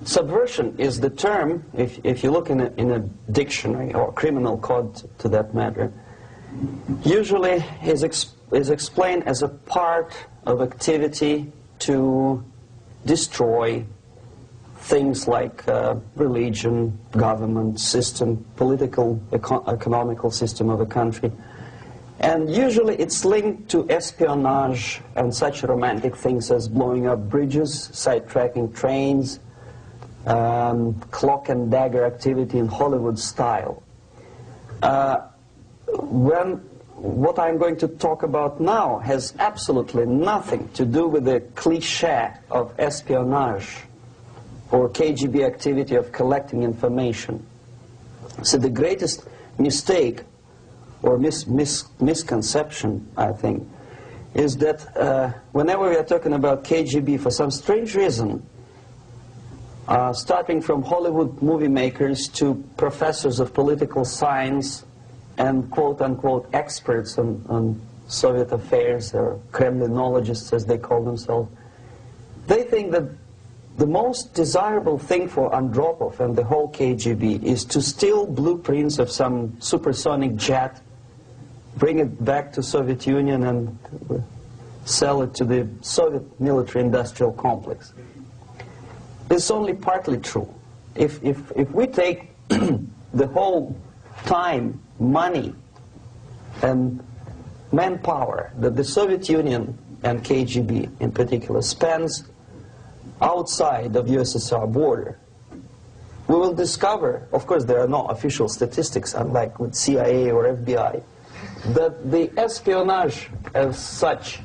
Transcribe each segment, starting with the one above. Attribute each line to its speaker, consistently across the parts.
Speaker 1: Subversion is the term, if you look in a dictionary or criminal code to that matter, usually is explained as a part of activity to destroy things like religion, government, system, political, economical system of a country. And usually it's linked to espionage and such romantic things as blowing up bridges, sidetracking trains, cloak and dagger activity in Hollywood style. What I'm going to talk about now has absolutely nothing to do with the cliché of espionage or KGB activity of collecting information. So the greatest mistake or misconception, I think, is that whenever we are talking about KGB, for some strange reason, starting from Hollywood movie makers to professors of political science and quote-unquote experts on Soviet affairs, or Kremlinologists as they call themselves, they think that the most desirable thing for Andropov and the whole KGB is to steal blueprints of some supersonic jet, bring it back to Soviet Union and sell it to the Soviet military-industrial complex. It's only partly true. If we take the whole time, money, and manpower that the Soviet Union and KGB in particular spends outside of USSR border, we will discover, of course there are no official statistics unlike with CIA or FBI, that the espionage as such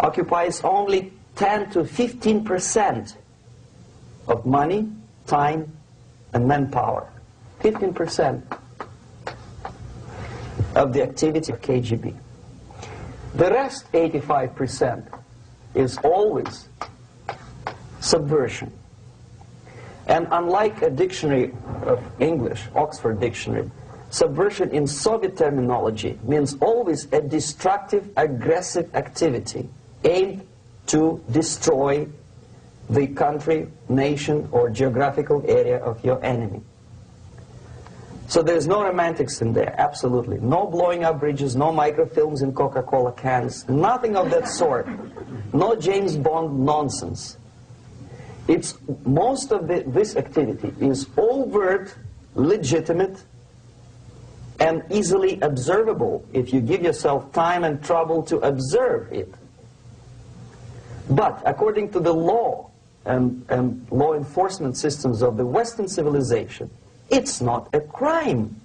Speaker 1: occupies only 10 to 15% of money, time, and manpower. 15% of the activity of KGB. The rest, 85%, is always subversion. And unlike a dictionary of English, Oxford Dictionary, subversion in Soviet terminology means always a destructive, aggressive activity aimed to destroy the country, nation, or geographical area of your enemy. So there's no romantics in there, absolutely. No blowing up bridges, no microfilms in Coca-Cola cans, nothing of that sort. No James Bond nonsense. It's most of this activity is overt, legitimate, and easily observable if you give yourself time and trouble to observe it. But according to the law and law enforcement systems of the Western civilization, it's not a crime.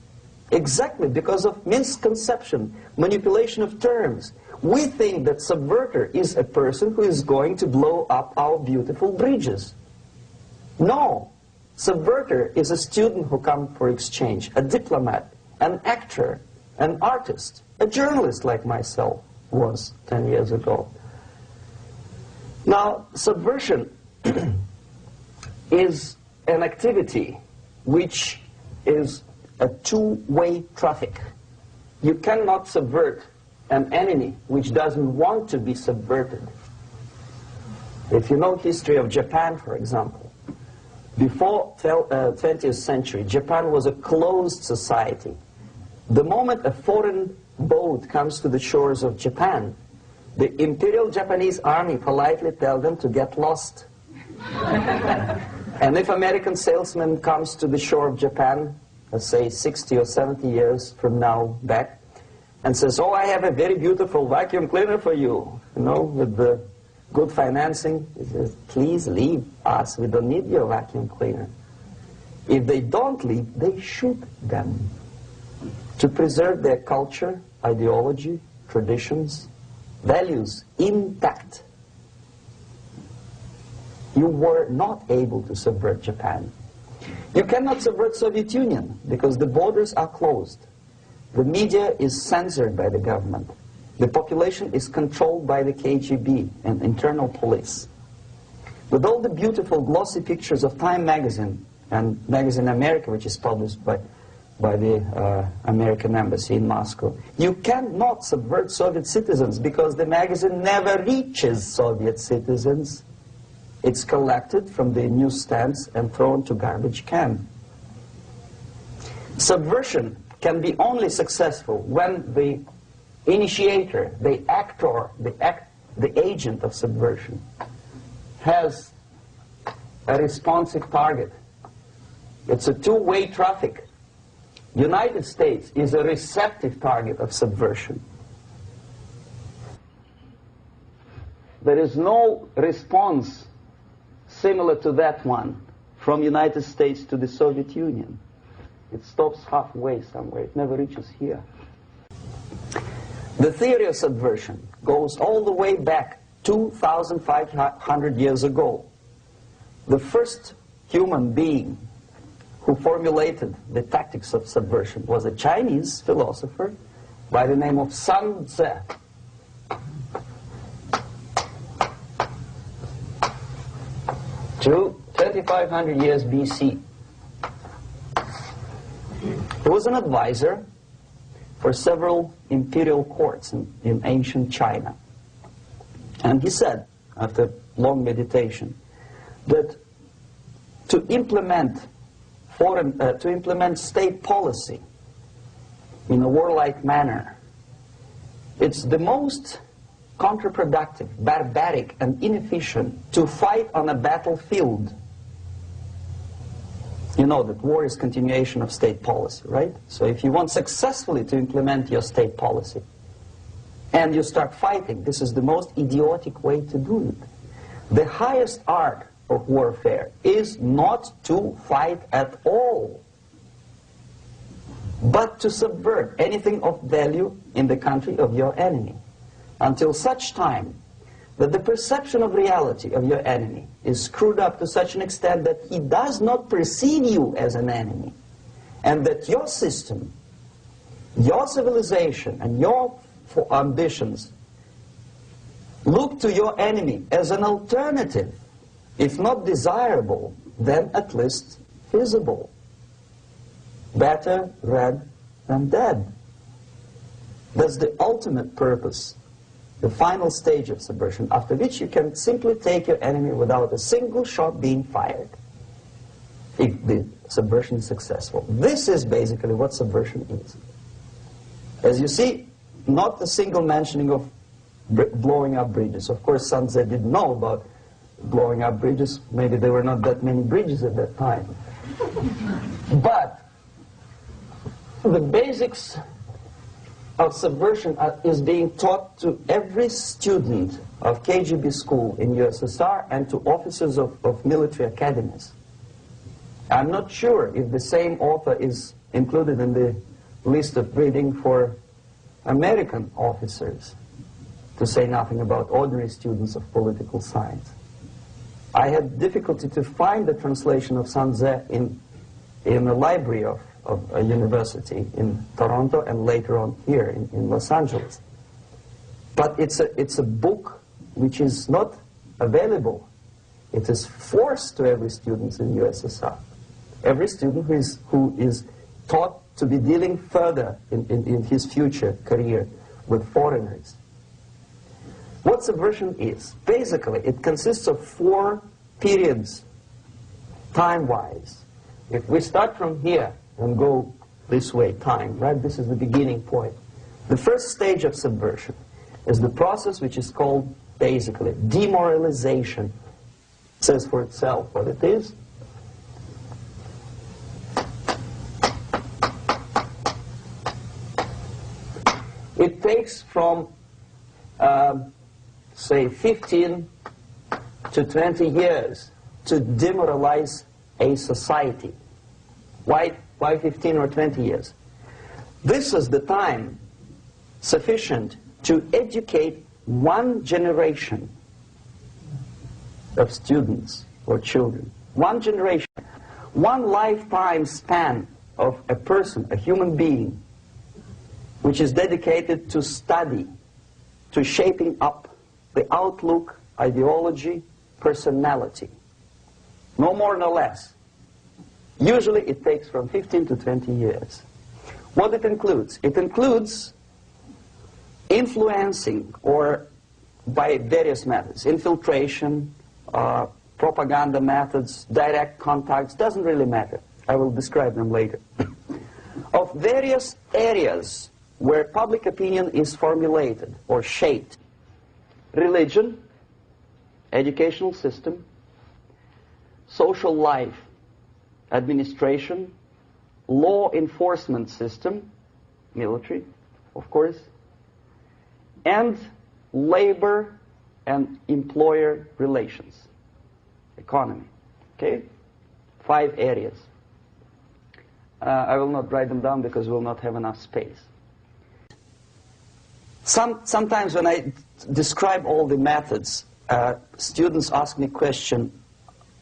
Speaker 1: Exactly because of misconception, manipulation of terms. We think that subverter is a person who is going to blow up our beautiful bridges. No. Subverter is a student who comes for exchange, a diplomat, an actor, an artist, a journalist like myself was 10 years ago. Now, subversion is an activity which is a two-way traffic. You cannot subvert an enemy which doesn't want to be subverted. If you know history of Japan, for example, before 20th century, Japan was a closed society. The moment a foreign boat comes to the shores of Japan, the Imperial Japanese Army politely tells them to get lost. And if American salesman comes to the shore of Japan, let's say 60 or 70 years from now back, and says, oh, I have a very beautiful vacuum cleaner for you, with the good financing, he says, please leave us, we don't need your vacuum cleaner. If they don't leave, they shoot them to preserve their culture, ideology, traditions, values intact. You were not able to subvert Japan. You cannot subvert Soviet Union because the borders are closed. The media is censored by the government. The population is controlled by the KGB and internal police. With all the beautiful glossy pictures of Time magazine and Magazine America, which is published by the American embassy in Moscow, you cannot subvert Soviet citizens because the magazine never reaches Soviet citizens. It's collected from the newsstands and thrown to garbage can. Subversion can be only successful when the initiator, the actor, the agent of subversion has a responsive target. It's a two-way traffic. United States is a receptive target of subversion. There is no response similar to that one from United States to the Soviet Union. It stops halfway somewhere. It never reaches here. The theory of subversion goes all the way back 2,500 years ago. The first human being who formulated the tactics of subversion was a Chinese philosopher by the name of Sun Tzu. 2,500 years BC. He was an advisor for several imperial courts in ancient China. And he said, after long meditation, that to implement state policy in a warlike manner, it's the most counterproductive, barbaric, and inefficient to fight on a battlefield. You know that war is continuation of state policy, right? So if you want successfully to implement your state policy, and you start fighting, this is the most idiotic way to do it. The highest art of warfare is not to fight at all, but to subvert anything of value in the country of your enemy, until such time that the perception of reality of your enemy is screwed up to such an extent that he does not perceive you as an enemy, and that your system, your civilization, and your ambitions look to your enemy as an alternative, if not desirable, then at least feasible. Better red than dead. That's the ultimate purpose, the final stage of subversion, after which you can simply take your enemy without a single shot being fired, if the subversion is successful. This is basically what subversion is. As you see, not a single mentioning of blowing up bridges. Of course, Sun Tzu didn't know about blowing up bridges. Maybe there were not that many bridges at that time. But the basics of subversion is being taught to every student of KGB school in USSR and to officers of military academies. I'm not sure if the same author is included in the list of reading for American officers, to say nothing about ordinary students of political science. I had difficulty to find the translation of Sun Tzu in the library of a university in Toronto and later on here in Los Angeles. But it's a book which is not available. It is forced to every student in USSR. Every student who is taught to be dealing further in his future career with foreigners. What subversion is? Basically, it consists of 4 periods, time-wise. If we start from here and go this way, time, right? This is the beginning point. The first stage of subversion is the process which is called, basically, demoralization. It says for itself what it is. It takes from, say, 15 to 20 years to demoralize a society. Why 15 or 20 years? This is the time sufficient to educate one generation of students or children. One generation, one lifetime span of a person, a human being, which is dedicated to study, to shaping up the outlook, ideology, personality. No more, no less. Usually it takes from 15 to 20 years. What it includes? It includes influencing, or by various methods, infiltration, propaganda methods, direct contacts, doesn't really matter. I will describe them later. Of various areas where public opinion is formulated or shaped. Religion, educational system, social life, administration, law enforcement system, military, of course, and labor and employer relations, economy. Okay? 5 areas. I will not write them down because we will not have enough space. Sometimes when I describe all the methods, students ask me question,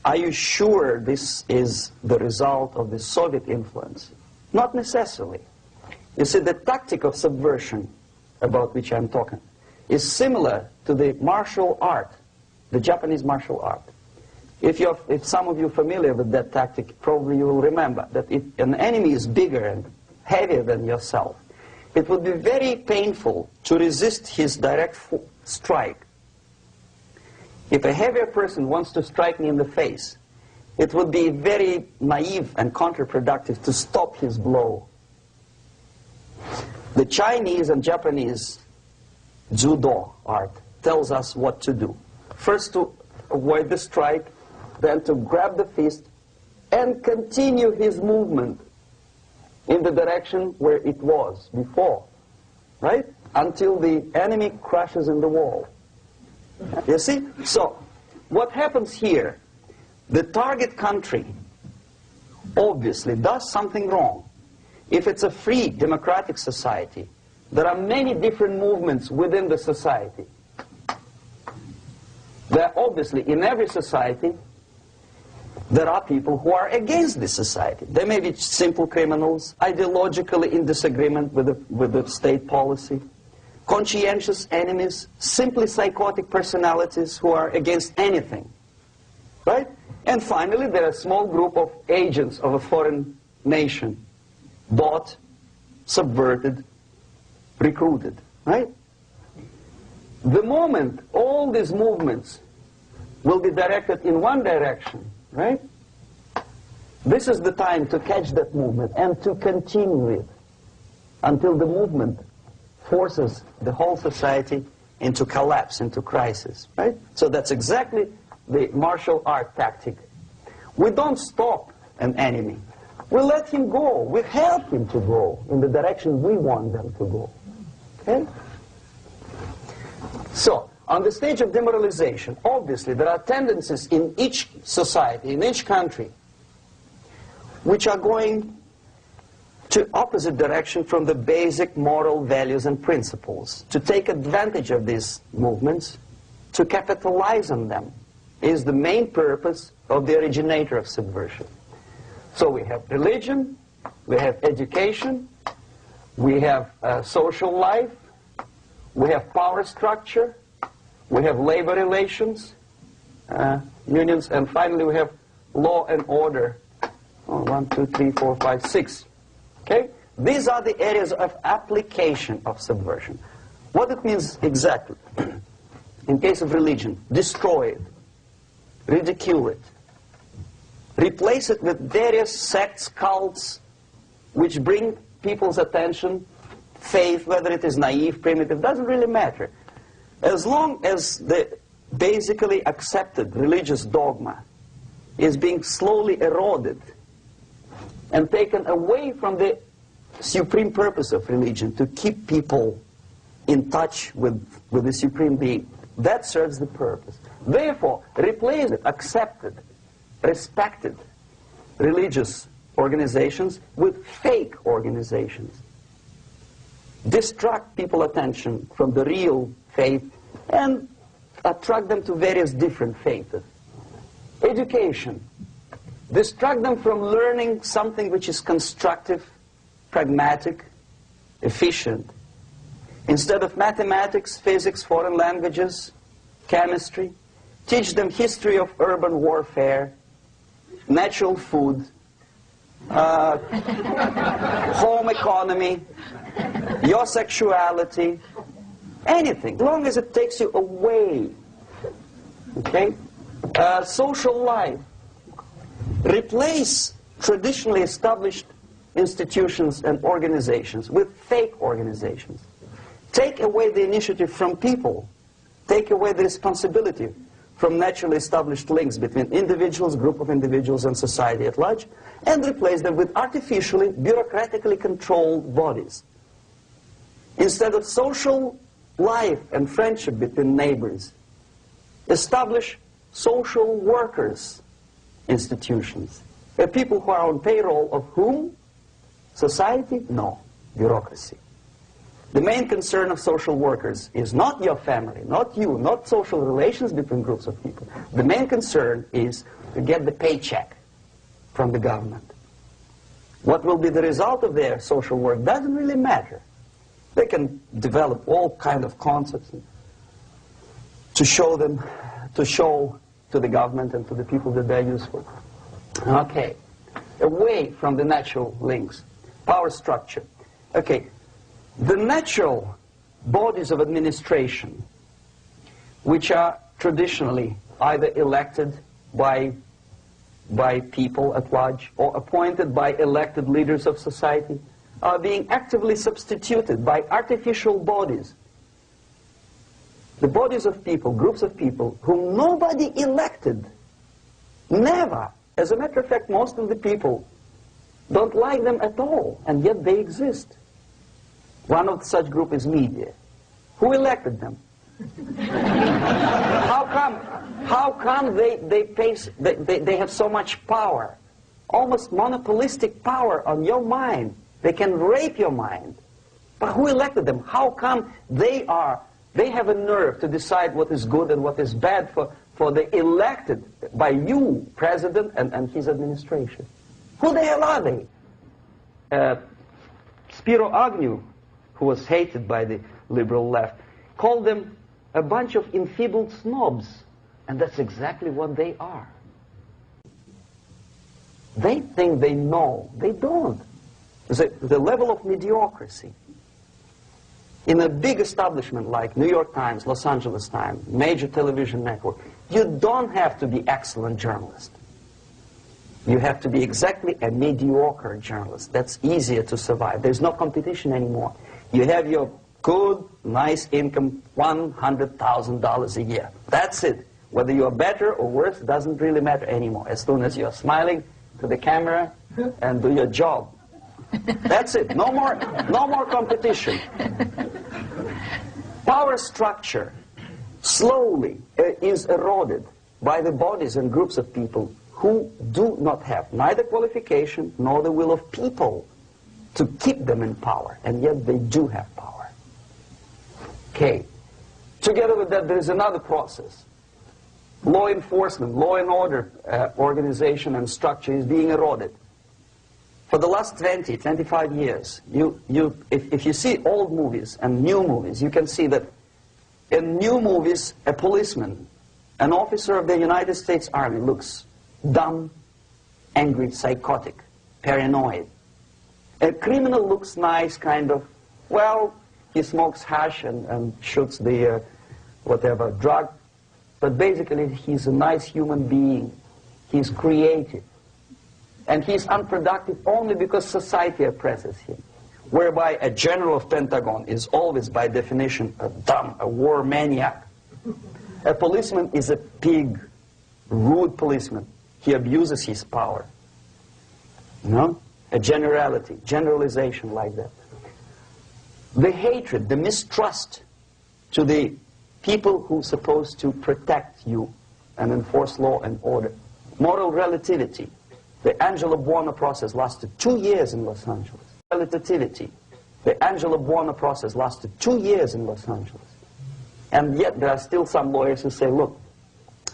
Speaker 1: are you sure this is the result of the Soviet influence? Not necessarily. You see, the tactic of subversion, about which I'm talking, is similar to the martial art, the Japanese martial art. If some of you are familiar with that tactic, probably you will remember that if an enemy is bigger and heavier than yourself, it would be very painful to resist his direct strike. If a heavier person wants to strike me in the face, it would be very naive and counterproductive to stop his blow. The Chinese and Japanese judo art tells us what to do. First to avoid the strike, then to grab the fist and continue his movement in the direction where it was before, right? Until the enemy crashes in the wall. You see? So, what happens here? The target country obviously does something wrong. If it's a free democratic society, there are many different movements within the society. There obviously, in every society, there are people who are against this society. They may be simple criminals, ideologically in disagreement with the state policy, conscientious enemies, simply psychotic personalities who are against anything, right? And finally, there are a small group of agents of a foreign nation, bought, subverted, recruited, right? The moment all these movements will be directed in one direction, right? This is the time to catch that movement and to continue it until the movement forces the whole society into collapse, into crisis, right? So that's exactly the martial art tactic. We don't stop an enemy. We let him go. We help him to go in the direction we want them to go. Okay? So, on the stage of demoralization, obviously there are tendencies in each society, in each country, which are going to opposite direction from the basic moral values and principles. To take advantage of these movements, to capitalize on them, is the main purpose of the originator of subversion. So we have religion, we have education, we have social life, we have power structure, we have labor relations, unions, and finally we have law and order. 1, 2, 3, 4, 5, 6. Okay? These are the areas of application of subversion. What it means exactly? In case of religion, destroy it, ridicule it, replace it with various sects, cults, which bring people's attention, faith, whether it is naive, primitive, doesn't really matter. As long as the basically accepted religious dogma is being slowly eroded and taken away from the supreme purpose of religion, to keep people in touch with the supreme being, that serves the purpose. Therefore, replace it, accepted, respected religious organizations with fake organizations. Distract people's attention from the real faith and attract them to various different faiths. Education. Distract them from learning something which is constructive, pragmatic, efficient. Instead of mathematics, physics, foreign languages, chemistry, teach them history of urban warfare, natural food, home economy, your sexuality, anything, as long as it takes you away, okay, Social life. Replace traditionally established institutions and organizations with fake organizations. Take away the initiative from people. Take away the responsibility from naturally established links between individuals, group of individuals, and society at large, and replace them with artificially, bureaucratically controlled bodies. Instead of social life and friendship between neighbors, establish social workers institutions. People who are on payroll of whom? Society? No. Bureaucracy. The main concern of social workers is not your family, not you, not social relations between groups of people. The main concern is to get the paycheck from the government. What will be the result of their social work doesn't really matter. They can develop all kind of concepts to show to the government and to the people that they're useful. Okay, away from the natural links. Power structure. Okay, the natural bodies of administration, which are traditionally either elected by people at large or appointed by elected leaders of society, are being actively substituted by artificial bodies. The bodies of people, groups of people, whom nobody elected. Never. As a matter of fact, most of the people don't like them at all, and yet they exist. One of such group is media. Who elected them? How come they have so much power? Almost monopolistic power on your mind. They can rape your mind. But who elected them? How come they have a nerve to decide what is good and what is bad for the elected by you, president, and his administration? Who the hell are they? Spiro Agnew, who was hated by the liberal left, called them a bunch of enfeebled snobs. And that's exactly what they are. They think they know. They don't. The level of mediocrity. In a big establishment like New York Times, Los Angeles Times, major television network, you don't have to be excellent journalist. You have to be exactly a mediocre journalist. That's easier to survive. There's no competition anymore. You have your good, nice income, $100,000 a year. That's it. Whether you're better or worse doesn't really matter anymore. As soon as you're smiling to the camera and do your job. That's it. No more competition. Power structure slowly is eroded by the bodies and groups of people who do not have neither qualification nor the will of people to keep them in power, and yet they do have power. Okay. Together with that, there is another process. Law enforcement, law and order organization and structure is being eroded. For the last 20, 25 years, if you see old movies and new movies, you can see that in new movies, a policeman, an officer of the United States Army looks dumb, angry, psychotic, paranoid. A criminal looks nice, kind of, well, he smokes hash and shoots the whatever drug, but basically he's a nice human being. He's creative. And he's unproductive only because society oppresses him. Whereby a general of Pentagon is always, by definition, a dumb, a war maniac. A policeman is a pig, rude policeman. He abuses his power. You know? A generality, generalization like that. The hatred, the mistrust to the people who are supposed to protect you and enforce law and order. Moral relativity. The Angelo Buono process lasted 2 years in Los Angeles. Relativity. The Angelo Buono process lasted 2 years in Los Angeles. And yet there are still some lawyers who say, look,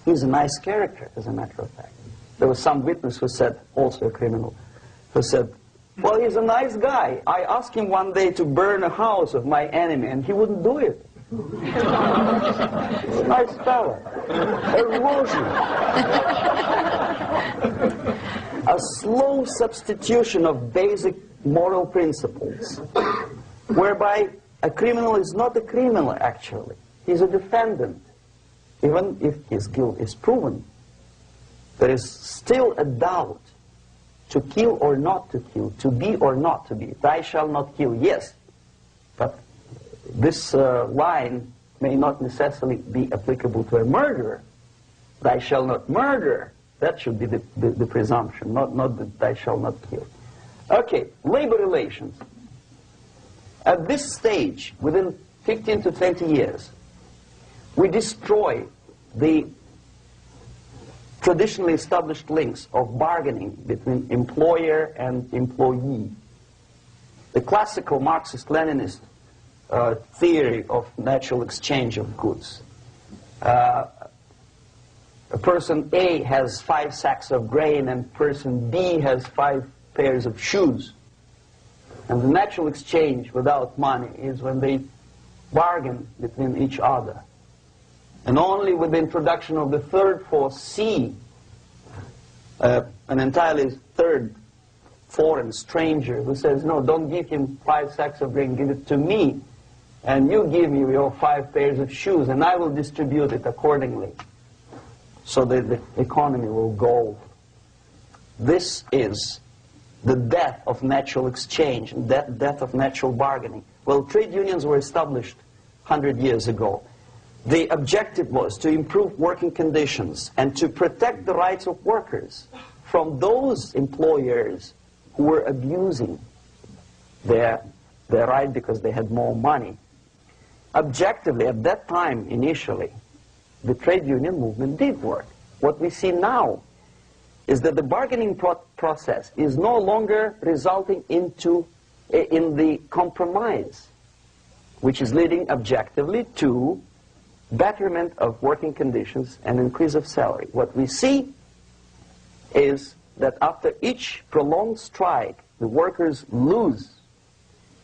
Speaker 1: he's a nice character, as a matter of fact. There was some witness who said, also a criminal, who said, well, he's a nice guy. I asked him one day to burn a house of my enemy, and he wouldn't do it. He's a nice fellow. Erosion. A slow substitution of basic moral principles, whereby a criminal is not a criminal, actually. He's a defendant. Even if his guilt is proven, there is still a doubt to kill or not to kill, to be or not to be. Thou shalt not kill, yes, but this line may not necessarily be applicable to a murderer. Thou shalt not murder, that should be the presumption, not that thou shalt not kill. Okay, labor relations. At this stage, within 15 to 20 years, we destroy the traditionally established links of bargaining between employer and employee. The classical Marxist-Leninist theory of natural exchange of goods. A person A has 5 sacks of grain and person B has 5 pairs of shoes. And the natural exchange without money is when they bargain between each other. And only with the introduction of the third force, C, an entirely third foreign stranger who says, no, don't give him 5 sacks of grain, give it to me, and you give me your 5 pairs of shoes, and I will distribute it accordingly, so that the economy will go. This is the death of natural exchange, death of natural bargaining. Well, trade unions were established 100 years ago. The objective was to improve working conditions and to protect the rights of workers from those employers who were abusing their right because they had more money. Objectively, at that time, initially, the trade union movement did work. What we see now is that the bargaining process is no longer resulting in the compromise, which is leading objectively to betterment of working conditions and increase of salary. What we see is that after each prolonged strike, the workers lose.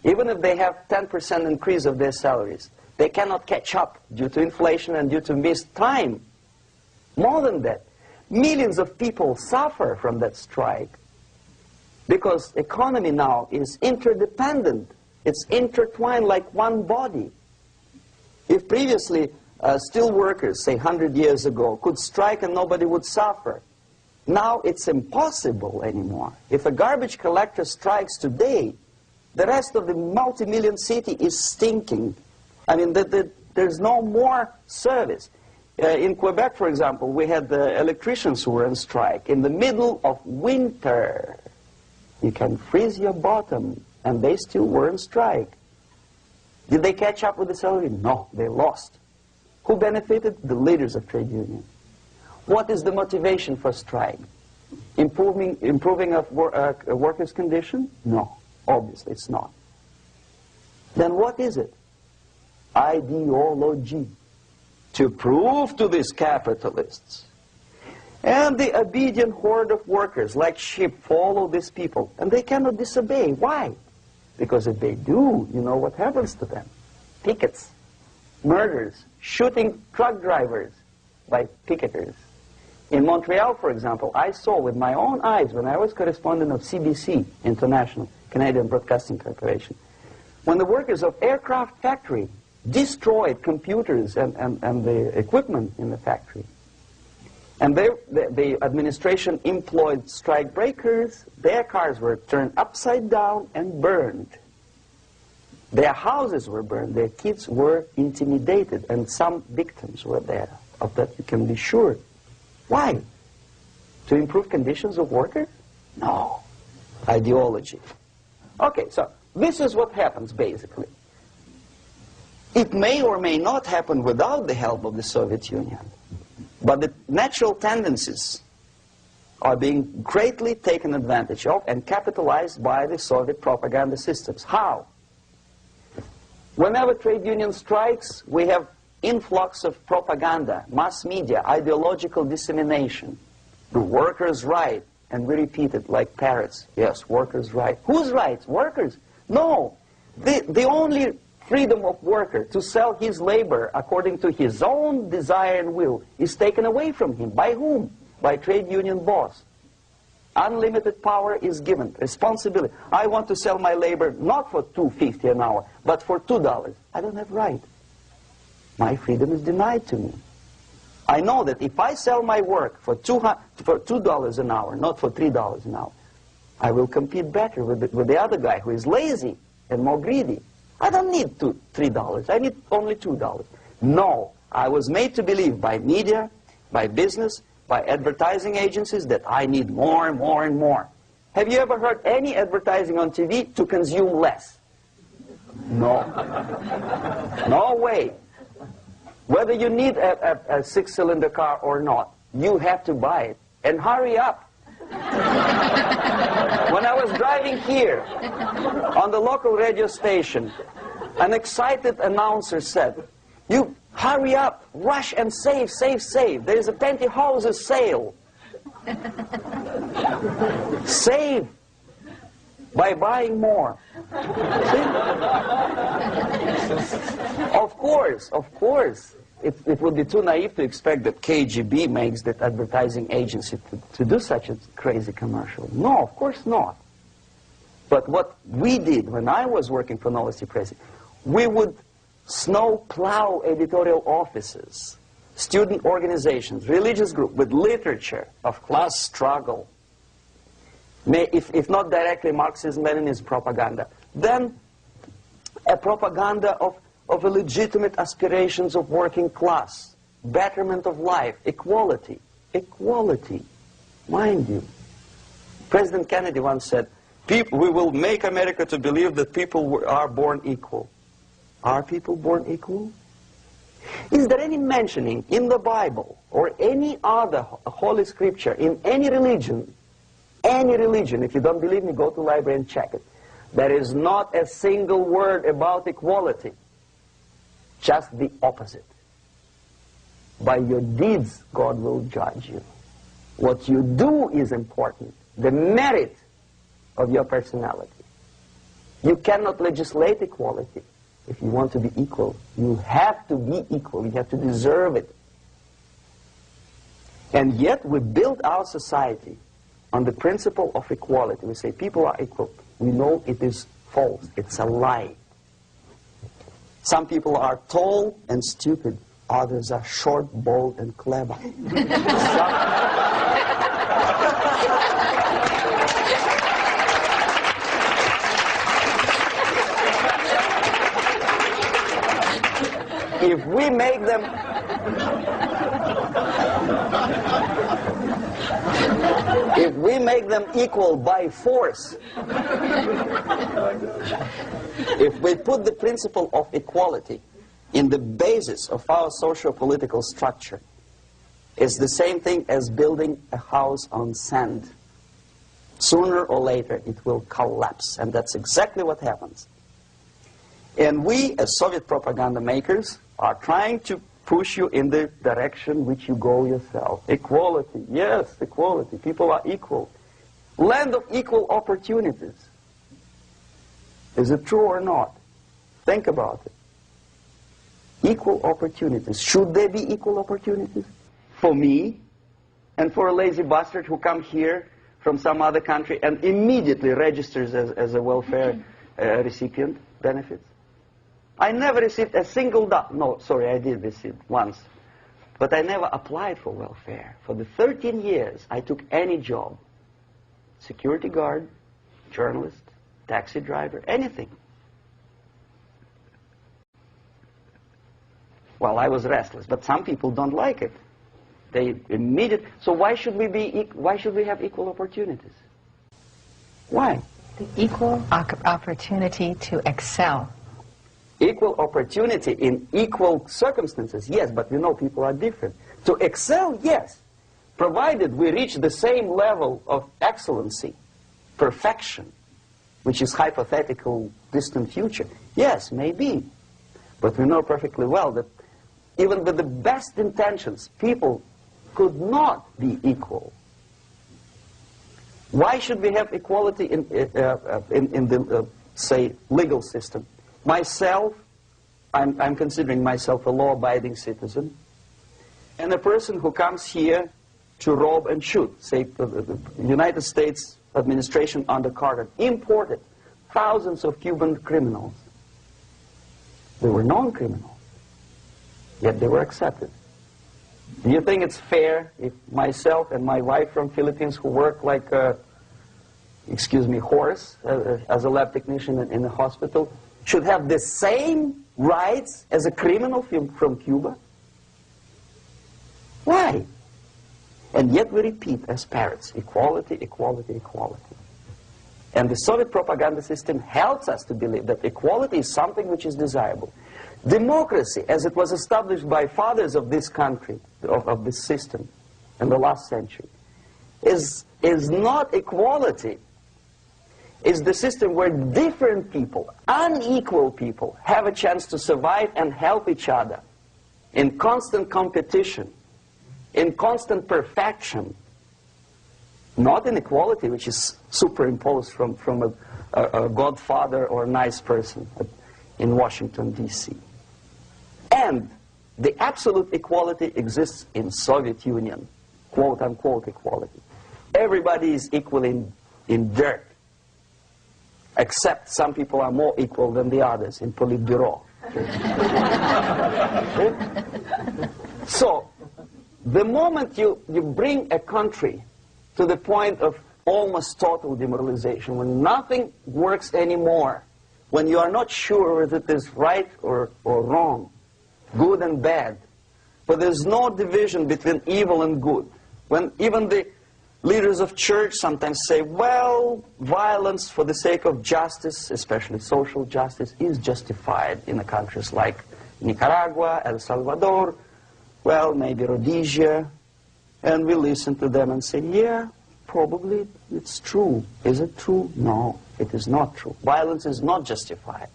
Speaker 1: Even if they have 10% increase of their salaries, they cannot catch up due to inflation and due to missed time. More than that, millions of people suffer from that strike because economy now is interdependent. It's intertwined like one body. If previously steel workers, say 100 years ago, could strike and nobody would suffer, now it's impossible anymore. If a garbage collector strikes today, the rest of the multi-million city is stinking. I mean, there's no more service. In Quebec, for example, we had the electricians who were on strike in the middle of winter. You can freeze your bottom, and they still were on strike. Did they catch up with the salary? No, they lost. Who benefited? The leaders of trade unions. What is the motivation for strike? Improving of a workers' condition? No, obviously it's not. Then what is it? Ideology. To prove to these capitalists. And the obedient horde of workers, like sheep, follow these people. And they cannot disobey. Why? Because if they do, you know what happens to them. Pickets, murders, shooting truck drivers by picketers. In Montreal, for example, I saw with my own eyes when I was correspondent of CBC, International, Canadian Broadcasting Corporation, when the workers of aircraft factory destroyed computers and the equipment in the factory. And the administration employed strike breakers. Their cars were turned upside down and burned. Their houses were burned. Their kids were intimidated. And some victims were there. Of that you can be sure. Why? To improve conditions of workers? No. Ideology. Okay, so this is what happens basically. It may or may not happen without the help of the Soviet Union. But the natural tendencies are being greatly taken advantage of and capitalized by the Soviet propaganda systems. How? Whenever trade union strikes, we have influx of propaganda, mass media, ideological dissemination. The workers' right, and we repeat it like parrots. Yes, workers' right. Whose rights? Workers? No. The only freedom of worker to sell his labor according to his own desire and will is taken away from him. By whom? By trade union boss. Unlimited power is given. Responsibility. I want to sell my labor not for $2.50 an hour, but for $2. I don't have right. My freedom is denied to me. I know that if I sell my work for $2 an hour, not for $3 an hour, I will compete better with the other guy who is lazy and more greedy. I don't need $3. I need only $2. No, I was made to believe by media, by business, by advertising agencies that I need more and more and more. Have you ever heard any advertising on TV to consume less? No. No way. Whether you need a six-cylinder car or not, you have to buy it. And hurry up. When I was driving here, on the local radio station, an excited announcer said, "You hurry up, rush and save, save, save. There is a pantyhose sale." Save by buying more. Of course. It would be too naive to expect that KGB makes that advertising agency to do such a crazy commercial. No, of course not. But what we did when I was working for Novosti Press, we would snow plow editorial offices, student organizations, religious groups with literature of class struggle. If not directly Marxism-Leninism propaganda, then a propaganda of a legitimate aspirations of working class, betterment of life, equality. Equality, mind you. President Kennedy once said, we will make America to believe that people are born equal. Are people born equal? Is there any mentioning in the Bible or any other holy scripture in any religion, if you don't believe me, go to the library and check it. There is not a single word about equality. Just the opposite. By your deeds, God will judge you. What you do is important. The merit of your personality. You cannot legislate equality. If you want to be equal, you have to be equal. You have to deserve it. And yet we build our society on the principle of equality. We say people are equal. We know it is false. It's a lie. Some people are tall and stupid. Others are short, bold, and clever. If we make them equal by force, if we put the principle of equality in the basis of our socio-political structure, it's the same thing as building a house on sand. Sooner or later it will collapse, and that's exactly what happens. And we, as Soviet propaganda makers, are trying to push you in the direction which you go yourself. Equality, yes, equality. People are equal. Land of equal opportunities. Is it true or not? Think about it. Equal opportunities. Should there be equal opportunities? For me and for a lazy bastard who comes here from some other country and immediately registers as a welfare recipient benefits? I never received a single dollar. No, sorry, I did receive once. But I never applied for welfare. For the 13 years, I took any job. Security guard, journalist, taxi driver, anything. Well, I was restless, but some people don't like it. They immediately. So why should we have equal opportunities? Why?
Speaker 2: The equal opportunity to excel.
Speaker 1: Equal opportunity in equal circumstances, yes, but we know people are different. To excel, yes, provided we reach the same level of excellency, perfection, which is hypothetical, distant future. Yes, maybe. But we know perfectly well that even with the best intentions, people could not be equal. Why should we have equality in the, say, legal system? Myself, I'm considering myself a law-abiding citizen, and a person who comes here to rob and shoot, say, the United States administration under Carter imported thousands of Cuban criminals. They were non-criminals, yet they were accepted. Do you think it's fair if myself and my wife from Philippines, who work like a, excuse me, horse as a lab technician in a hospital, should have the same rights as a criminal from Cuba? Why? And yet we repeat as parrots, equality, equality, equality. And the Soviet propaganda system helps us to believe that equality is something which is desirable. Democracy, as it was established by fathers of this country, of this system in the last century, is not equality. It's the system where different people, unequal people, have a chance to survive and help each other in constant competition, in constant perfection, not inequality, which is superimposed from a godfather or a nice person in Washington, D.C. And the absolute equality exists in Soviet Union, quote-unquote equality. Everybody is equal in dirt, except some people are more equal than the others in Politburo. So, the moment you bring a country to the point of almost total demoralization, when nothing works anymore, when you are not sure whether it is right or wrong, good and bad, but there's no division between evil and good, when even the leaders of church sometimes say, well, violence for the sake of justice, especially social justice, is justified in the countries like Nicaragua, El Salvador, well, maybe Rhodesia, and we listen to them and say, yeah, probably it's true. Is it true? No, it is not true. Violence is not justified,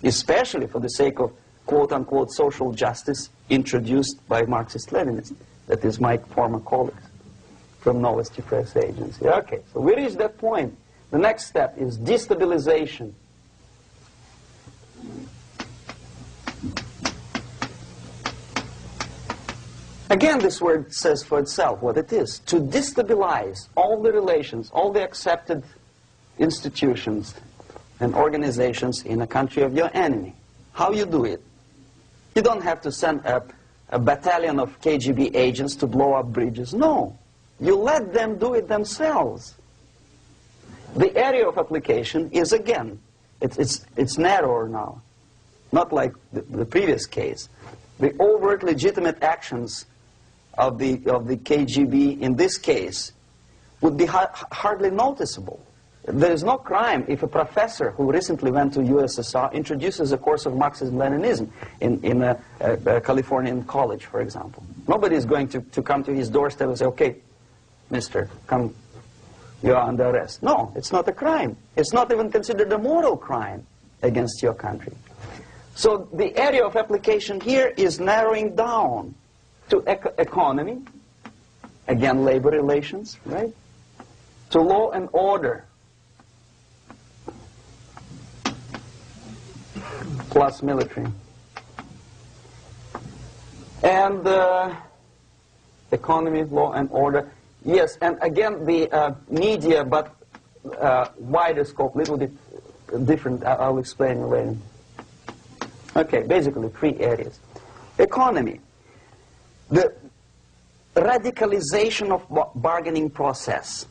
Speaker 1: especially for the sake of quote-unquote social justice introduced by Marxist-Leninists, that is my former colleagues from Novosti Press Agency. Okay, so we reached that point. The next step is destabilization. Again, this word says for itself what it is. To destabilize all the relations, all the accepted institutions and organizations in a country of your enemy. How you do it? You don't have to send a battalion of KGB agents to blow up bridges. No. You let them do it themselves. The area of application is, again, it's narrower now. Not like the previous case. The overt legitimate actions of the KGB in this case would be hardly noticeable. There is no crime if a professor who recently went to USSR introduces a course of Marxism-Leninism in a Californian college, for example. Nobody is going to come to his doorstep and say, okay, mister, come, you are under arrest. No, it's not a crime. It's not even considered a moral crime against your country. So the area of application here is narrowing down to economy, again, labor relations, right? To law and order, plus military. And economy, law and order. Yes, and again, the media, but wider scope, little bit different. I'll explain later. Okay, basically 3 areas. Economy. The radicalization of bargaining process.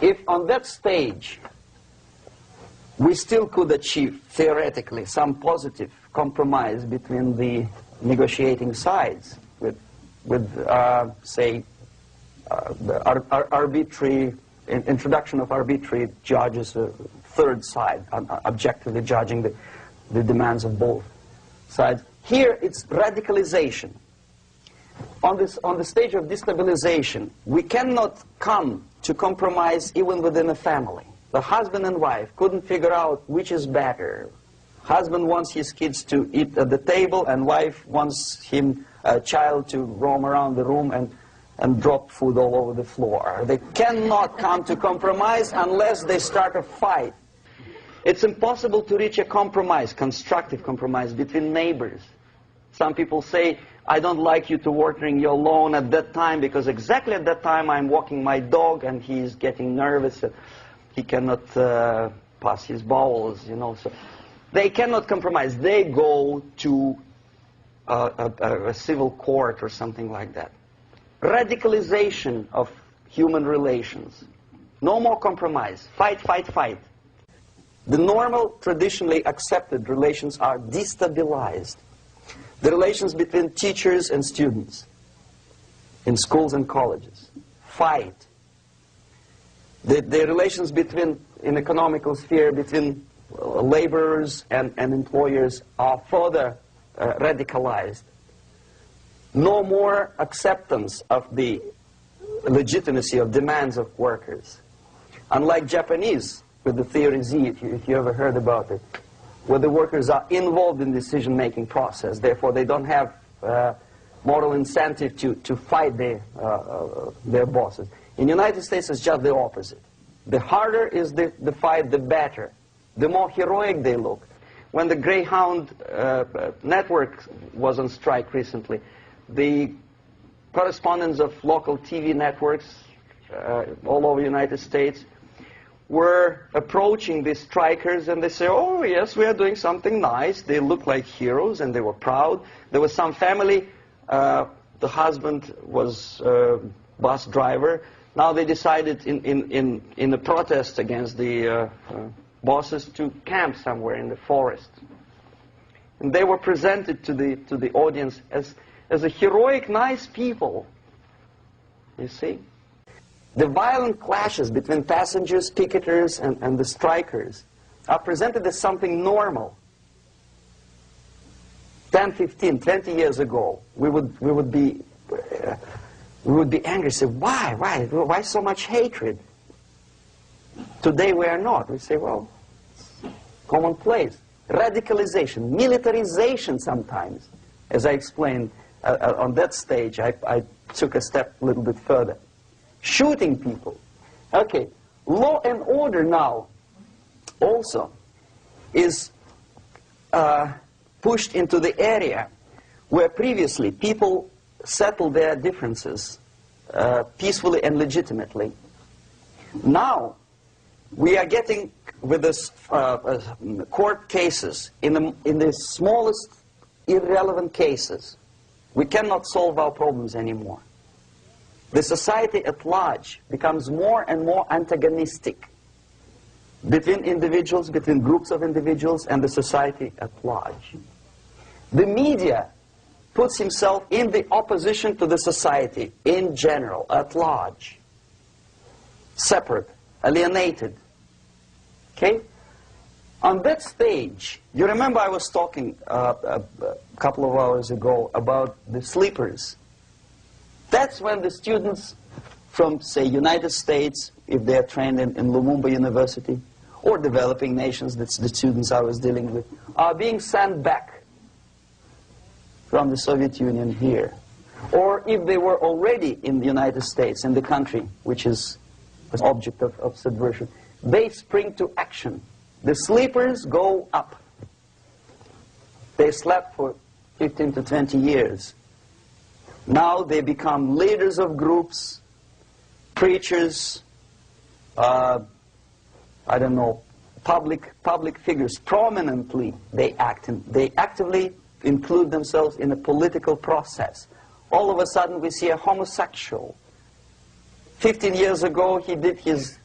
Speaker 1: If on that stage we still could achieve, theoretically, some positive compromise between the negotiating sides with say, the arbitrary, introduction of arbitrary judges, a third side, objectively judging the demands of both sides. Here it's radicalization. On the stage of destabilization, we cannot come to compromise even within a family. The husband and wife couldn't figure out which is better. Husband wants his kids to eat at the table, and wife wants him, a child, to roam around the room and drop food all over the floor. They cannot come to compromise unless they start a fight. It's impossible to reach a compromise, constructive compromise, between neighbors. Some people say, I don't like you to watering your lawn at that time because exactly at that time I'm walking my dog and he's getting nervous. He cannot pass his bowels, you know. So they cannot compromise. They go to a civil court or something like that. radicalization of human relations. No more compromise. Fight, fight, fight. The normal, traditionally accepted relations are destabilized. The relations between teachers and students in schools and colleges. Fight. The relations between, in economical sphere, between laborers and employers are further radicalized. No more acceptance of the legitimacy of demands of workers. Unlike Japanese, with the theory Z, if you ever heard about it, where the workers are involved in the decision-making process, therefore they don't have moral incentive to fight their bosses. In the United States, it's just the opposite. The harder is the fight, the better. The more heroic they look. When the Greyhound network was on strike recently, the correspondents of local TV networks all over the United States were approaching these strikers, and they say, oh yes, we are doing something nice. They look like heroes, and they were proud. There was some family, the husband was a bus driver. Now they decided in a protest against the bosses to camp somewhere in the forest. And they were presented to the audience as a heroic, nice people. You see? The violent clashes between passengers, picketers, and the strikers are presented as something normal. 10, 15, 20 years ago, we would be angry, say, why so much hatred? Today we are not. We say, well, commonplace. Radicalization, militarization sometimes. As I explained on that stage, I took a step a little bit further. Shooting people. Okay, law and order now also is pushed into the area where previously people settled their differences peacefully and legitimately. Now we are getting with this court cases in the smallest irrelevant cases. We cannot solve our problems anymore. The society at large becomes more and more antagonistic between individuals, between groups of individuals, and the society at large. The media puts himself in the opposition to the society in general, at large. Separate, alienated. Okay? On that stage, you remember I was talking a couple of hours ago about the sleepers. That's when the students from, say, United States, if they are trained in Lumumba University, or developing nations, that's the students I was dealing with, are being sent back from the Soviet Union here. Or if they were already in the United States, in the country, which is an object of subversion, they spring to action. The sleepers go up. They slept for 15 to 20 years. Now they become leaders of groups, preachers, I don't know, public figures. Prominently they actively include themselves in a political process. All of a sudden we see a homosexual. 15 years ago he did his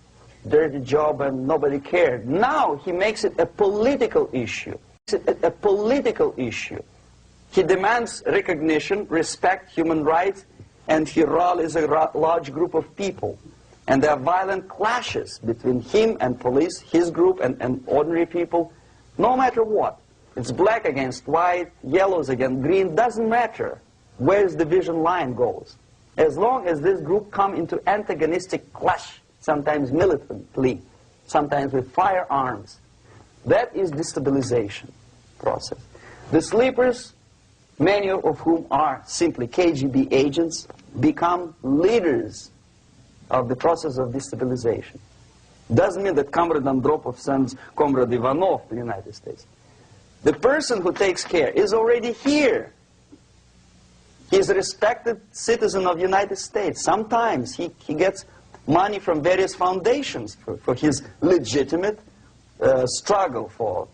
Speaker 1: dirty job and nobody cared. Now he makes it a political issue. A political issue. He demands recognition, respect, human rights, and he rallies a large group of people. And there are violent clashes between him and police, his group and ordinary people, no matter what. It's black against white, yellows against green, doesn't matter where the division line goes. As long as this group come into antagonistic clash, sometimes militantly, sometimes with firearms, that is destabilization process. The sleepers, many of whom are simply KGB agents, become leaders of the process of destabilization. Doesn't mean that Comrade Andropov sends Comrade Ivanov to the United States. The person who takes care is already here. He is a respected citizen of the United States. Sometimes he gets money from various foundations for his legitimate struggle for,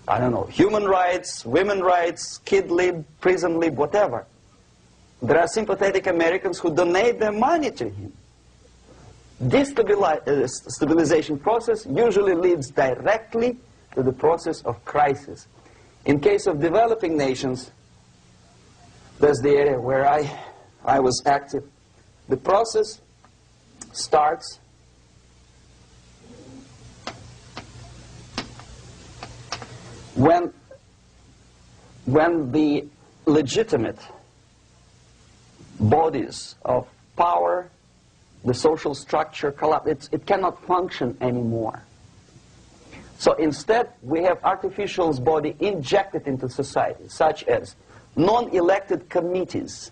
Speaker 1: I don't know, human rights, women's rights, kid lib, prison lib, whatever. There are sympathetic Americans who donate their money to him. This stabilization process usually leads directly to the process of crisis. In case of developing nations, that's the area where I was active. The process starts when the legitimate bodies of power, the social structure collapse. It cannot function anymore. So instead, we have artificial body injected into society, such as non-elected committees.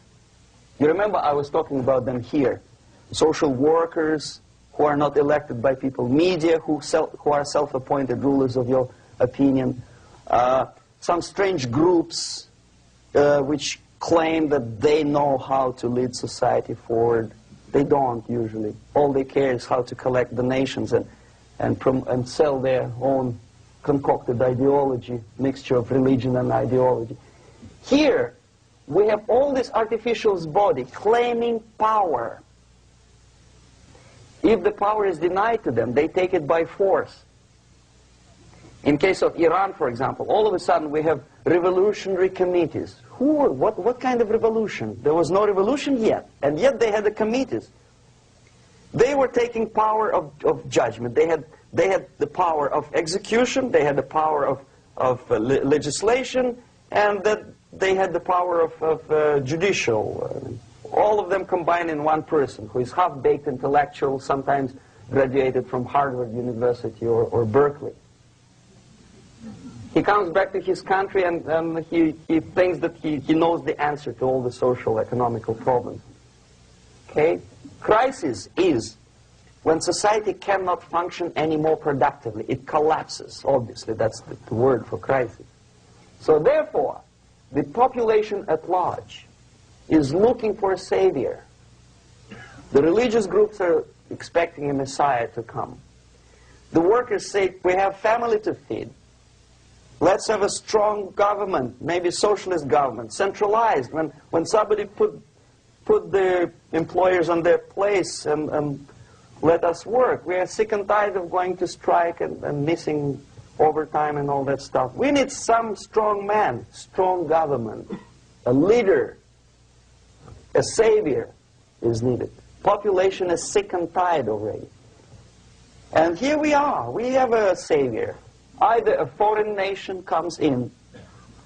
Speaker 1: You remember I was talking about them here. Social workers who are not elected by people, media who are self-appointed rulers of your opinion, some strange groups which claim that they know how to lead society forward. They don't usually. All they care is how to collect donations and sell their own concocted ideology, mixture of religion and ideology. Here, we have all this artificial body claiming power. If the power is denied to them, they take it by force. In case of Iran, for example, all of a sudden we have revolutionary committees. What kind of revolution? There was no revolution yet, and yet they had the committees. They were taking power of judgment. They had the power of execution, they had the power of legislation, and that they had the power of judicial. All of them combined in one person, who is half-baked intellectual, sometimes graduated from Harvard University or Berkeley. He comes back to his country and he thinks that he knows the answer to all the social, economical problems. Okay? Crisis is when society cannot function anymore productively. It collapses, obviously. That's the word for crisis. So therefore, the population at large is looking for a savior. The religious groups are expecting a Messiah to come. The workers say, we have family to feed. Let's have a strong government, maybe socialist government, centralized. When somebody put the employers on their place and let us work. We are sick and tired of going to strike and missing overtime and all that stuff. We need some strong man, strong government, a leader, a savior is needed. Population is sick and tired already. And here we are. We have a savior. Either a foreign nation comes in,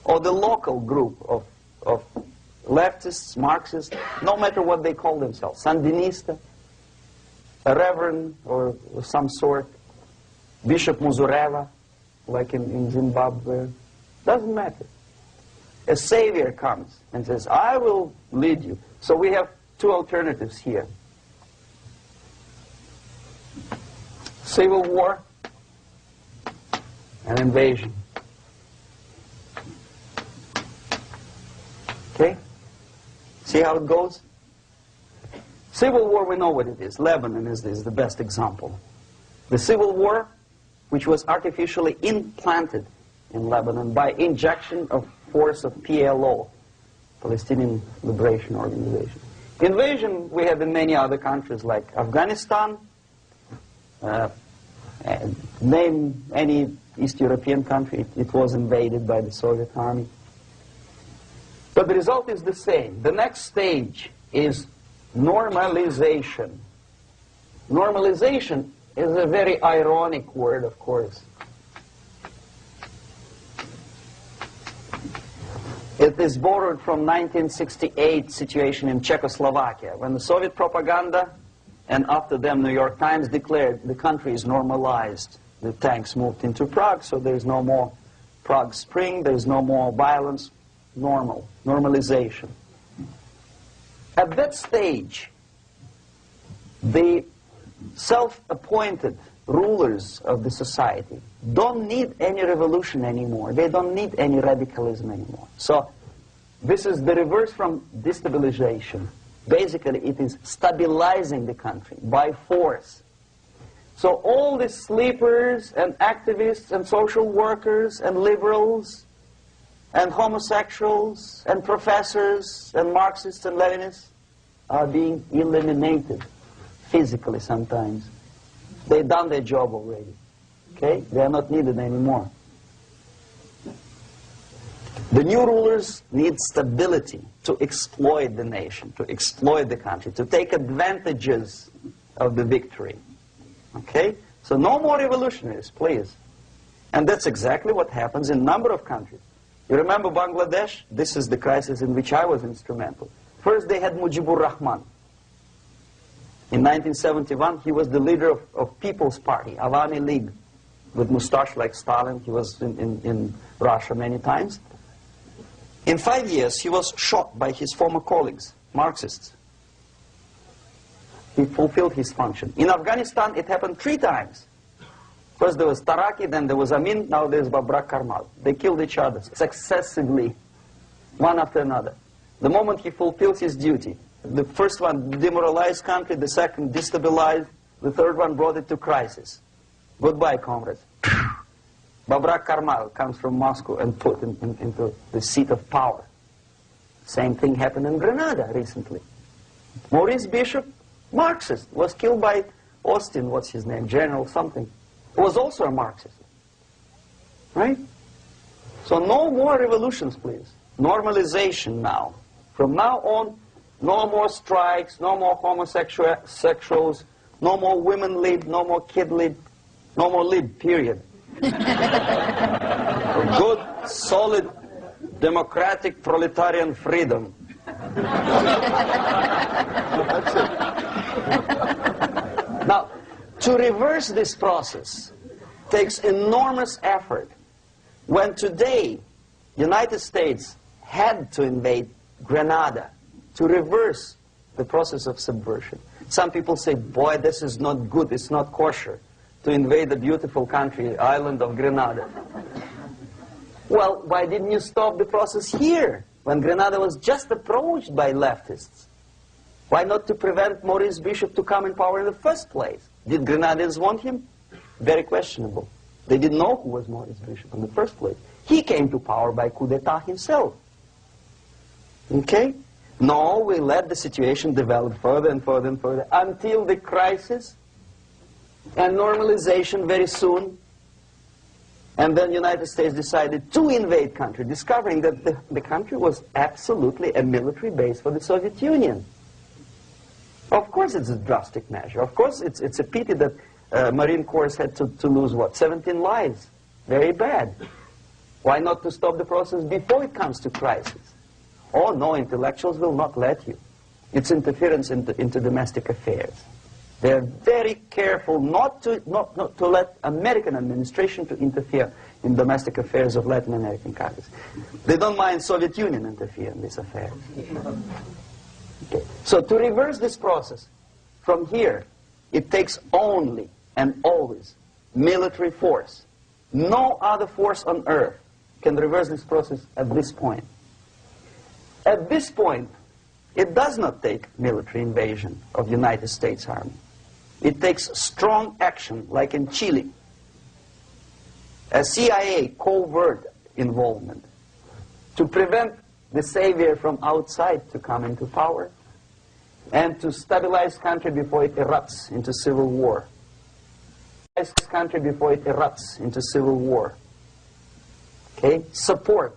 Speaker 1: or the local group of leftists, Marxists, no matter what they call themselves, Sandinista, a reverend or some sort, Bishop Muzureva, like in Zimbabwe, doesn't matter. A savior comes and says, I will lead you. So we have two alternatives here. Civil war and invasion. Okay? See how it goes? Civil war, we know what it is. Lebanon is the best example. The civil war, which was artificially implanted in Lebanon by injection of force of PLO, Palestinian Liberation Organization. Invasion we have in many other countries like Afghanistan, name any East European country, it was invaded by the Soviet army. But the result is the same. The next stage is normalization. Normalization is a very ironic word, of course. It is borrowed from 1968 situation in Czechoslovakia, when the Soviet propaganda and after them New York Times declared the country is normalized. The tanks moved into Prague, so there's no more Prague Spring, there's no more violence. Normalization. At that stage, the self-appointed rulers of the society don't need any revolution anymore. They don't need any radicalism anymore. So this is the reverse from destabilization. Basically, it is stabilizing the country by force. So all the sleepers and activists and social workers and liberals and homosexuals and professors and Marxists and Leninists are being eliminated physically sometimes. They've done their job already. Okay? They are not needed anymore. The new rulers need stability to exploit the nation, to exploit the country, to take advantages of the victory. Okay? So no more revolutionaries, please. And that's exactly what happens in a number of countries. You remember Bangladesh? This is the crisis in which I was instrumental. First they had Mujibur Rahman. In 1971, he was the leader of People's Party, Awami League, with mustache like Stalin. He was in Russia many times. In 5 years, he was shot by his former colleagues, Marxists. He fulfilled his function. In Afghanistan, it happened 3 times. First there was Taraki, then there was Amin, now there's Babrak Karmal. They killed each other successively, one after another. The moment he fulfills his duty, the first one demoralized country, the second destabilized, the third one brought it to crisis. Goodbye, comrades. Babrak Karmal comes from Moscow and put into the seat of power. Same thing happened in Grenada recently. Maurice Bishop, Marxist, was killed by Austin, what's his name, General something, who was also a Marxist. Right? So no more revolutions, please. Normalization now. From now on, no more strikes, no more homosexuals, no more women lead, no more kid lead, no more lead, period. Good, solid, democratic, proletarian freedom. That's it. Now, to reverse this process takes enormous effort. When today, United States had to invade Grenada to reverse the process of subversion. Some people say, boy, this is not good, it's not kosher to invade the beautiful country, island of Grenada. Well, why didn't you stop the process here, when Grenada was just approached by leftists? Why not to prevent Maurice Bishop to come in power in the first place? Did Grenadians want him? Very questionable. They didn't know who was Maurice Bishop in the first place. He came to power by coup d'etat himself. Okay? No, we let the situation develop further and further and further until the crisis and normalization very soon. And then the United States decided to invade country, discovering that the country was absolutely a military base for the Soviet Union. Of course it's a drastic measure. Of course it's a pity that Marine Corps had to lose, what, 17 lives. Very bad. Why not to stop the process before it comes to crisis? Oh no, intellectuals will not let you. It's interference into domestic affairs. They're very careful not to let American administration to interfere in domestic affairs of Latin American countries. They don't mind Soviet Union interfere in these affairs. Okay. So to reverse this process, from here, it takes only and always military force. No other force on earth can reverse this process at this point. At this point, it does not take military invasion of the United States Army. It takes strong action, like in Chile, a CIA covert involvement to prevent the savior from outside to come into power and to stabilize country before it erupts into civil war. Country before it erupts into civil war. Okay? Support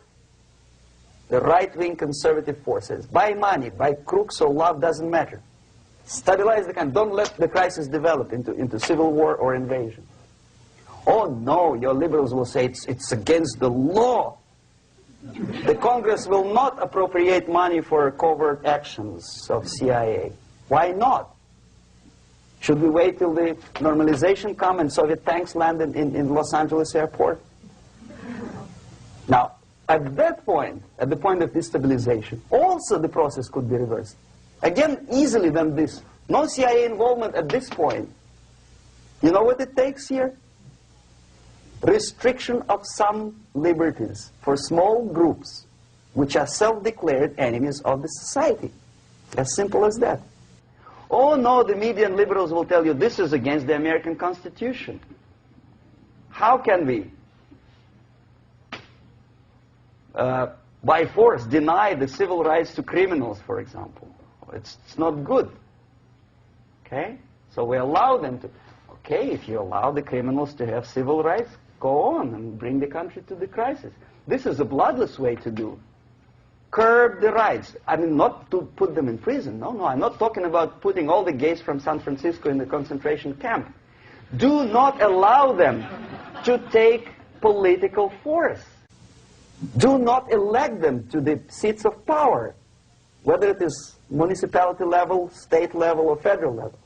Speaker 1: the right-wing conservative forces. By money, by crooks or love, doesn't matter. Stabilize the country. Don't let the crisis develop into civil war or invasion. Oh no, your liberals will say it's against the law. The Congress will not appropriate money for covert actions of CIA. Why not? Should we wait till the normalization come and Soviet tanks land in Los Angeles airport? Now, at that point, at the point of destabilization, also the process could be reversed. Again, easily than this. No CIA involvement at this point. You know what it takes here? Restriction of some liberties for small groups which are self-declared enemies of the society. As simple as that. Oh no, the media and liberals will tell you this is against the American Constitution. How can we by force deny the civil rights to criminals, for example. It's not good. Okay? So we allow them to. Okay, if you allow the criminals to have civil rights, go on and bring the country to the crisis. This is a bloodless way to do. Curb the rights. I mean, not to put them in prison. No, I'm not talking about putting all the gays from San Francisco in the concentration camp. Do not allow them to take political force. Do not elect them to the seats of power, whether it is municipality level, state level, or federal level.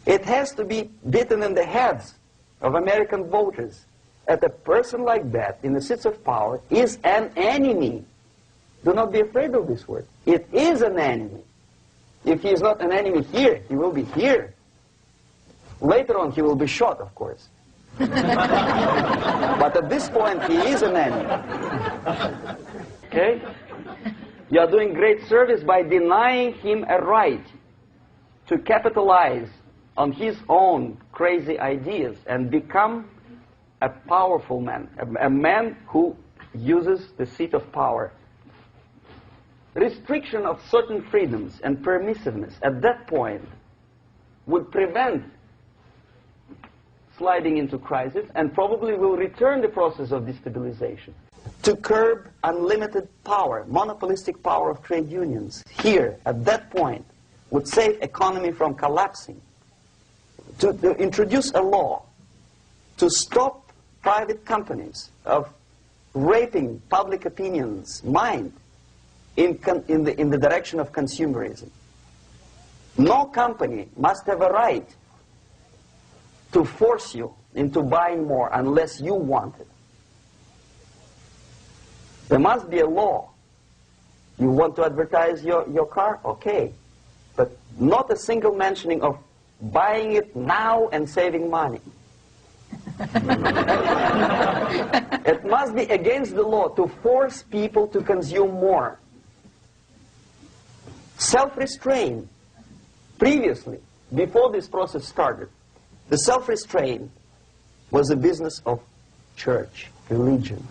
Speaker 1: It has to be beaten in the heads of American voters that a person like that in the seats of power is an enemy. Do not be afraid of this word. It is an enemy. If he is not an enemy here, he will be here. Later on, he will be shot, of course. But at this point, he is an enemy. Okay? You are doing great service by denying him a right to capitalize on his own crazy ideas and become a powerful man, a man who uses the seat of power. Restriction of certain freedoms and permissiveness at that point would prevent sliding into crisis and probably will return the process of destabilization. To curb unlimited power, monopolistic power of trade unions, here, at that point, would save economy from collapsing. To introduce a law to stop private companies of raping public opinion's mind in the direction of consumerism. No company must have a right to force you into buying more unless you want it. There must be a law. You want to advertise your car? Okay. But not a single mentioning of buying it now and saving money. It must be against the law to force people to consume more. Self-restraint. Previously, before this process started, the self-restraint was a business of church, religion.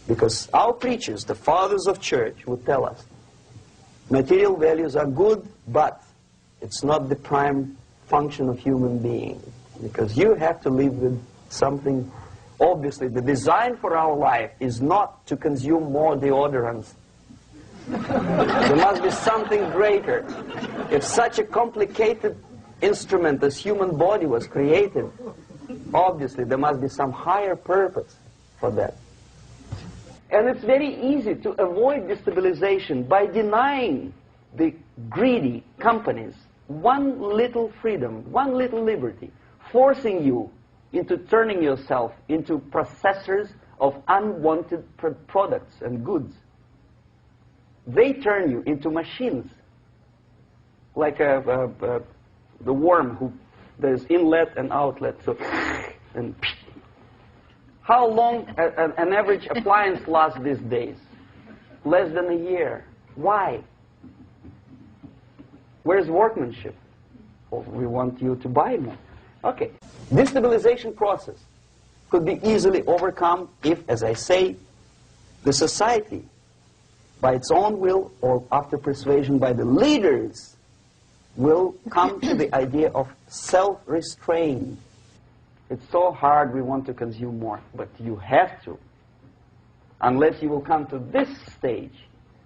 Speaker 1: Because our preachers, the fathers of church, would tell us, material values are good, but it's not the prime function of human being. Because you have to live with something. Obviously, the design for our life is not to consume more deodorants. There must be something greater. If such a complicated instrument as human body was created, obviously there must be some higher purpose for that. And it's very easy to avoid destabilization by denying the greedy companies one little freedom, one little liberty, forcing you into turning yourself into processors of unwanted products and goods. They turn you into machines, like the worm who there's inlet and outlet. So, and how long an average appliance lasts these days? Less than a year. Why? Where's workmanship? Well, we want you to buy more. Okay. Destabilization process could be easily overcome if, as I say, the society, by its own will or after persuasion by the leaders, will come to the idea of self-restraint. It's so hard we want to consume more, but you have to. Unless you will come to this stage,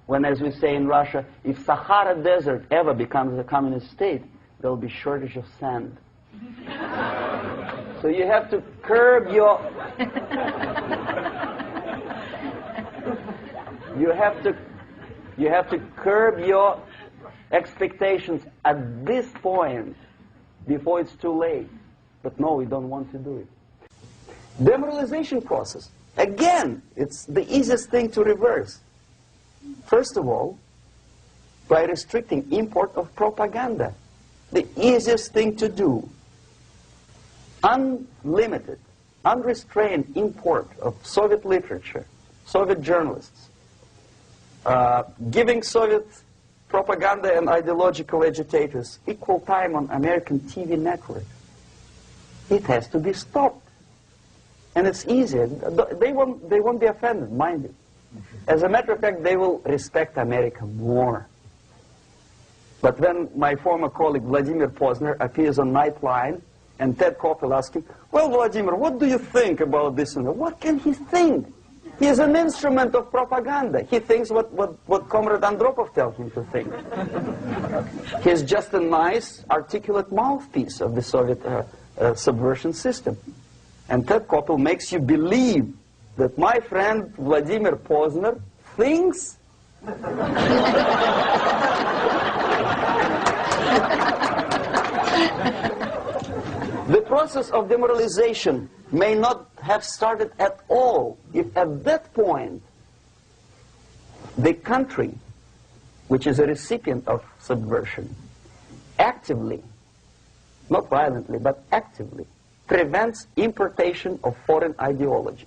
Speaker 1: when, as we say in Russia, if Sahara Desert ever becomes a communist state, there will be shortage of sand. So you have to curb your... You have to curb your expectations at this point before it's too late. But no, we don't want to do it. Demoralization process. Again, it's the easiest thing to reverse. First of all, by restricting import of propaganda. The easiest thing to do. Unlimited, unrestrained import of Soviet literature, Soviet journalists. Giving Soviet propaganda and ideological agitators equal time on American TV network. It has to be stopped. And it's easy. They won't be offended, mind you. As a matter of fact, they will respect America more. But when my former colleague Vladimir Posner appears on Nightline, and Ted Koppel asks him, well, Vladimir, what do you think about this? And what can he think? He is an instrument of propaganda. He thinks what Comrade Andropov tells him to think. He's just a nice, articulate mouthpiece of the Soviet subversion system. And Ted Koppel makes you believe that my friend Vladimir Posner thinks the process of demoralization may not have started at all if at that point the country, which is a recipient of subversion, actively, not violently, but actively, prevents importation of foreign ideology.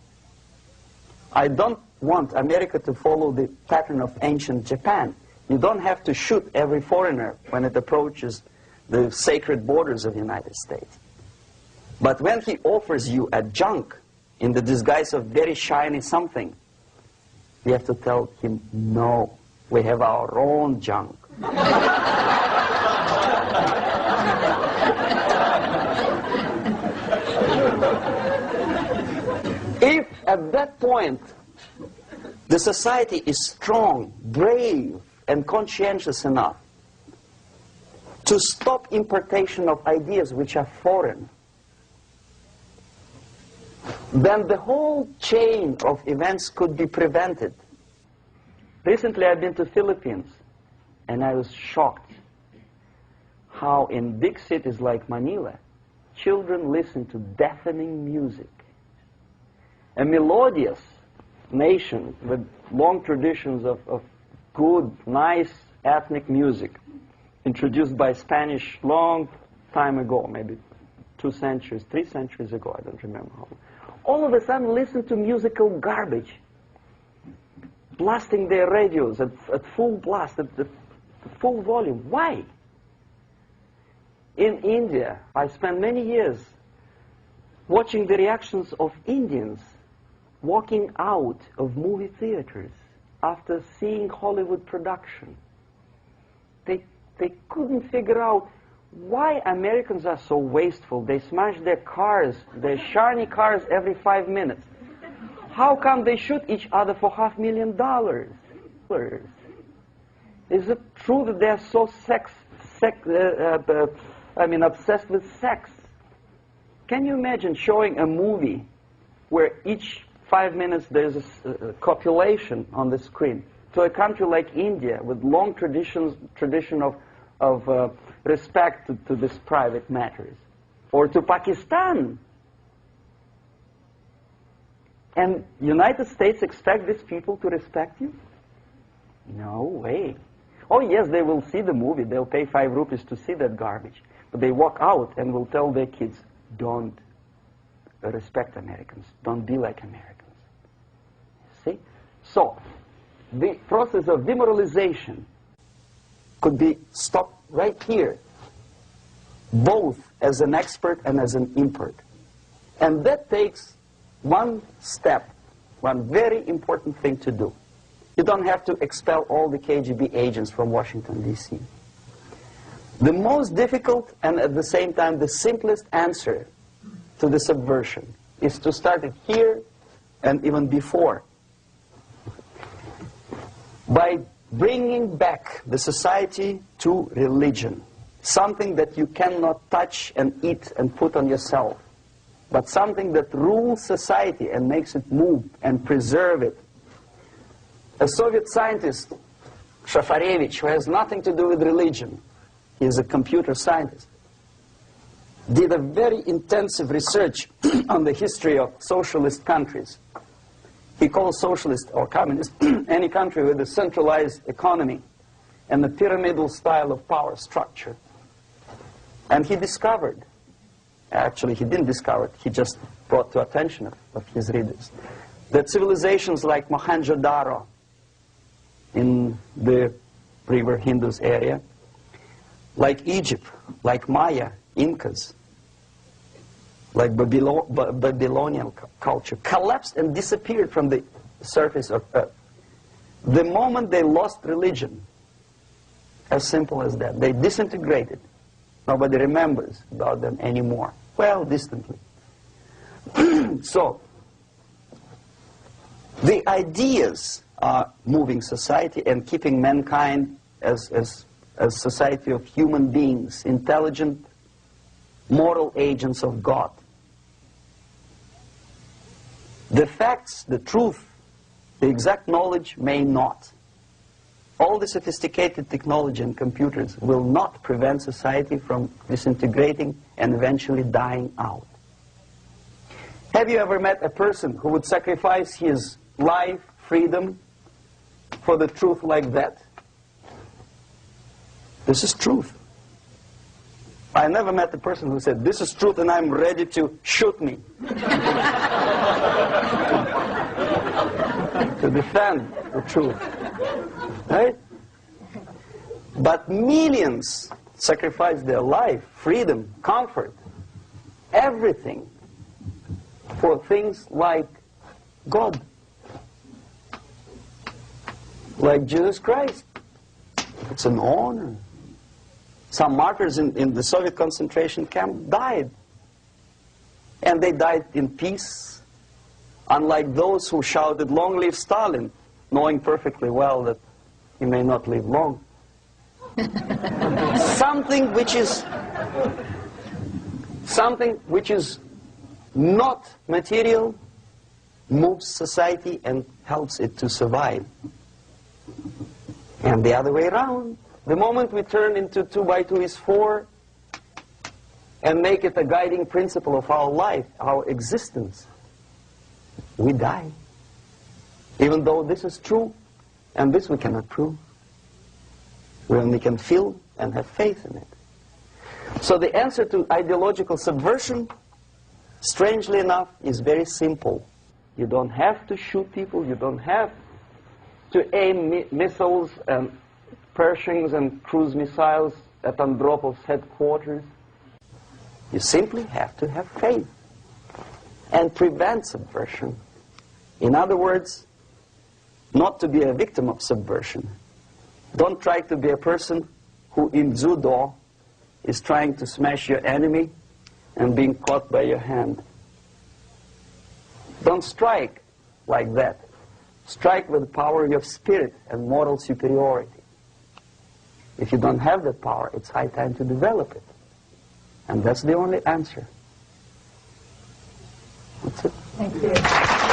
Speaker 1: I don't want America to follow the pattern of ancient Japan. You don't have to shoot every foreigner when it approaches the sacred borders of the United States. But when he offers you a junk in the disguise of very shiny something, you have to tell him, no, we have our own junk. If at that point the society is strong, brave, and conscientious enough to stop importation of ideas which are foreign, then the whole chain of events could be prevented. Recently I've been to the Philippines, and I was shocked how in big cities like Manila, children listen to deafening music. A melodious nation with long traditions of good, nice ethnic music, introduced by Spanish long time ago, maybe 2 centuries, 3 centuries ago, I don't remember how. All of a sudden listen to musical garbage, blasting their radios at full blast, at full volume. Why? In India, I spent many years watching the reactions of Indians walking out of movie theaters after seeing Hollywood production. They couldn't figure out why Americans are so wasteful. They smash their cars, their shiny cars, every 5 minutes. How come they shoot each other for $500,000? Is it true that they're so obsessed with sex? Can you imagine showing a movie where each 5 minutes there's a copulation on the screen to a country like India with long tradition of respect to these private matters, or to Pakistan? And United States expect these people to respect you? No way. Oh yes, they will see the movie, they'll pay 5 rupees to see that garbage, but they walk out and will tell their kids, don't respect Americans, don't be like Americans. See? So, the process of demoralization could be stopped right here, both as an expert and as an import. And that takes one step, one very important thing to do. You don't have to expel all the KGB agents from Washington, D.C. The most difficult and at the same time the simplest answer to the subversion is to start it here and even before, by bringing back the society to religion, something that you cannot touch and eat and put on yourself, but something that rules society and makes it move and preserve it. A Soviet scientist, Shafarevich, who has nothing to do with religion, he is a computer scientist, did a very intensive research on the history of socialist countries. He calls socialist or communist any country with a centralized economy and a pyramidal style of power structure. And he discovered, actually he didn't discover it, he just brought to attention of his readers, that civilizations like Mohenjo-Daro in the river Indus area, like Egypt, like Maya, Incas, like Babylonian culture, collapsed and disappeared from the surface of Earth The moment they lost religion, as simple as that, they disintegrated. Nobody remembers about them anymore. Well, distantly. So, the ideas are moving society and keeping mankind as a society of human beings, intelligent, moral agents of God. The facts, the truth, the exact knowledge may not. All the sophisticated technology and computers will not prevent society from disintegrating and eventually dying out. Have you ever met a person who would sacrifice his life, freedom, for the truth like that? This is truth. I never met a person who said, this is truth and I'm ready to shoot me. To defend the truth. Right? But millions sacrifice their life, freedom, comfort, everything for things like God, like Jesus Christ. It's an honor. Some martyrs in the Soviet concentration camp died. And they died in peace, unlike those who shouted, "Long live Stalin," knowing perfectly well that he may not live long. Something which is not material moves society and helps it to survive. And the other way around. The moment we turn into 2 by 2 is 4 and make it a guiding principle of our life, our existence, we die. Even though this is true, and this we cannot prove. We only can feel and have faith in it. So the answer to ideological subversion, strangely enough, is very simple. You don't have to shoot people, you don't have to aim missiles and Pershings and cruise missiles at Andropov's headquarters. You simply have to have faith and prevent subversion. In other words, not to be a victim of subversion. Don't try to be a person who in judo is trying to smash your enemy and being caught by your hand. Don't strike like that. Strike with the power of spirit and moral superiority. If you don't have that power, it's high time to develop it. And that's the only answer. That's it.
Speaker 2: Thank you.